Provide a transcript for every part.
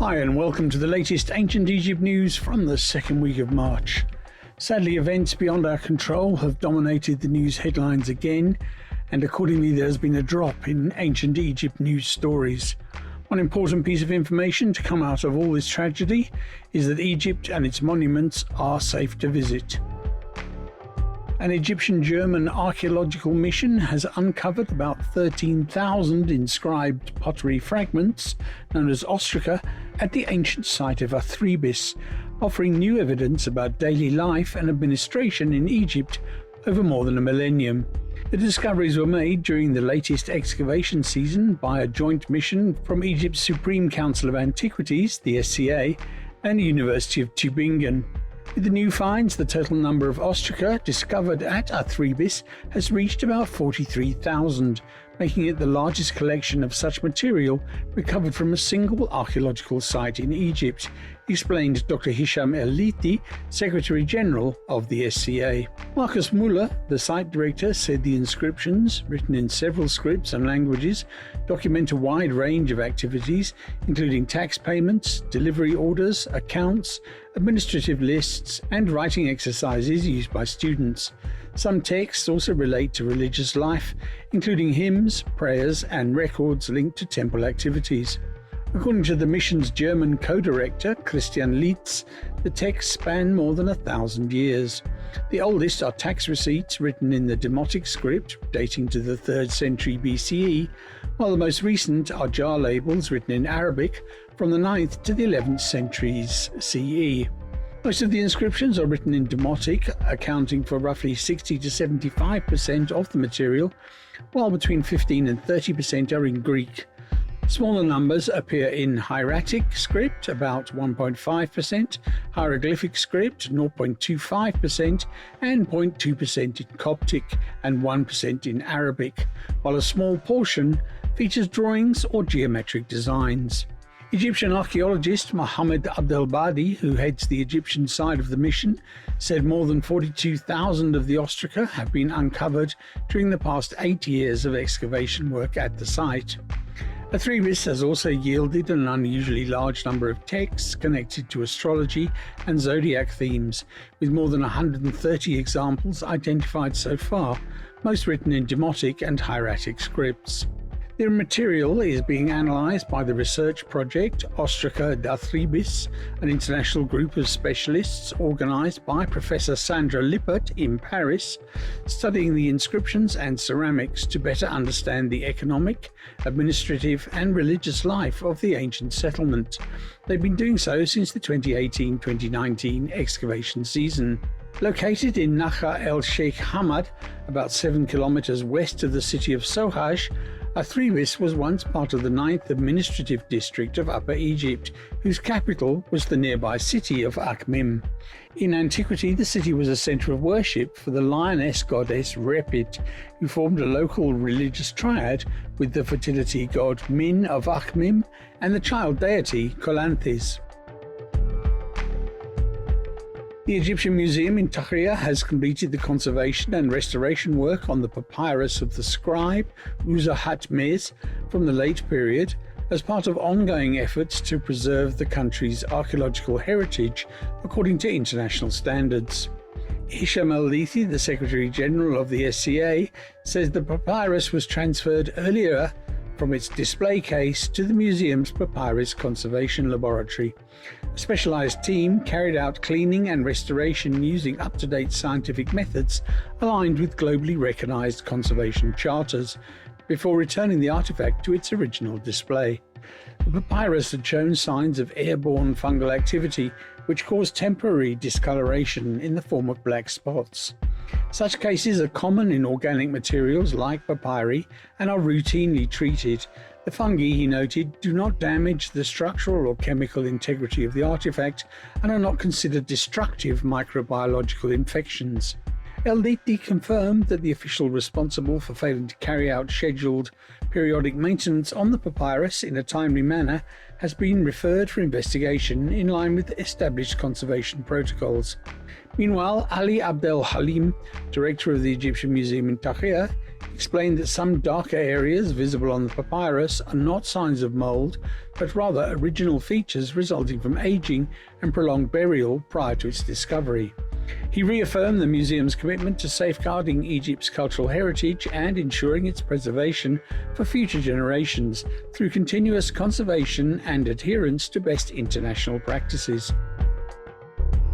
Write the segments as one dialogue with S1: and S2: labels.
S1: Hi and welcome to the latest Ancient Egypt news from the second week of March. Sadly, events beyond our control have dominated the news headlines again, and accordingly there has been a drop in Ancient Egypt news stories. One important piece of information to come out of all this tragedy is that Egypt and its monuments are safe to visit. An Egyptian-German archaeological mission has uncovered about 13,000 inscribed pottery fragments, known as Ostraca, at the ancient site of Arthribis, offering new evidence about daily life and administration in Egypt over more than a millennium. The discoveries were made during the latest excavation season by a joint mission from Egypt's Supreme Council of Antiquities, the SCA, and the University of Tübingen. With the new finds, the total number of Ostraca discovered at Arthribis has reached about 43,000, making it the largest collection of such material recovered from a single archaeological site in Egypt, explained Dr. Hisham El-Lithi, Secretary General of the SCA. Markus Müller, the site director, said the inscriptions, written in several scripts and languages, document a wide range of activities, including tax payments, delivery orders, accounts, administrative lists, and writing exercises used by students. Some texts also relate to religious life, including hymns, prayers, and records linked to temple activities. According to the mission's German co-director, Christian Lietz, the texts span more than 1,000 years. The oldest are tax receipts written in the Demotic script, dating to the 3rd century BCE, while the most recent are jar labels written in Arabic from the 9th to the 11th centuries CE. Most of the inscriptions are written in Demotic, accounting for roughly 60 to 75% of the material, while between 15 and 30% are in Greek. Smaller numbers appear in hieratic script, about 1.5%, hieroglyphic script, 0.25%, and 0.2% in Coptic, and 1% in Arabic, while a small portion features drawings or geometric designs. Egyptian archaeologist Mohammed Abdelbadi, who heads the Egyptian side of the mission, said more than 42,000 of the Ostraca have been uncovered during the past 8 years of excavation work at the site. Arthribis has also yielded an unusually large number of texts connected to astrology and zodiac themes, with more than 130 examples identified so far, most written in Demotic and hieratic scripts. Their material is being analysed by the research project Ostraca d'Arthribis, an international group of specialists organised by Professor Sandra Lippert in Paris, studying the inscriptions and ceramics to better understand the economic, administrative and religious life of the ancient settlement. They've been doing so since the 2018-2019 excavation season. Located in Nakha el-Sheikh Hamad, about 7 kilometers west of the city of Sohaj, Arthribis was once part of the 9th administrative district of Upper Egypt, whose capital was the nearby city of Akhmim. In antiquity, the city was a center of worship for the lioness goddess Repit, who formed a local religious triad with the fertility god Min of Akhmim and the child deity Kolanthes. The Egyptian Museum in Tahrir has completed the conservation and restoration work on the papyrus of the scribe User-Hat-Mes from the late period as part of ongoing efforts to preserve the country's archaeological heritage according to international standards. Hisham El-Lithi, the Secretary General of the SCA, says the papyrus was transferred earlier from its display case to the museum's papyrus conservation laboratory. A specialized team carried out cleaning and restoration using up-to-date scientific methods aligned with globally recognized conservation charters, before returning the artifact to its original display. The papyrus had shown signs of airborne fungal activity, which caused temporary discoloration in the form of black spots. Such cases are common in organic materials like papyri and are routinely treated. The fungi, he noted, do not damage the structural or chemical integrity of the artifact and are not considered destructive microbiological infections. El Detti confirmed that the official responsible for failing to carry out scheduled periodic maintenance on the Papyrus in a timely manner has been referred for investigation in line with established conservation protocols. Meanwhile, Ali Abdel Halim, director of the Egyptian Museum in Tahrir, explained that some darker areas visible on the papyrus are not signs of mould, but rather original features resulting from aging and prolonged burial prior to its discovery. He reaffirmed the museum's commitment to safeguarding Egypt's cultural heritage and ensuring its preservation for future generations through continuous conservation and adherence to best international practices.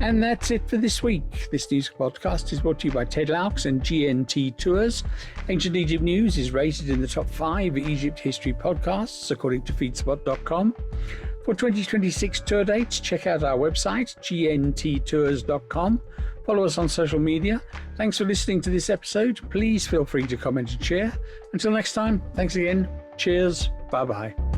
S1: And that's it for this week. This news podcast is brought to you by Ted Laux and GNT Tours. Ancient Egypt News is rated in the top 5 Egypt history podcasts, according to feedspot.com. For 2026 tour dates, check out our website, gnttours.com. Follow us on social media. Thanks for listening to this episode. Please feel free to comment and share. Until next time, thanks again. Cheers. Bye-bye.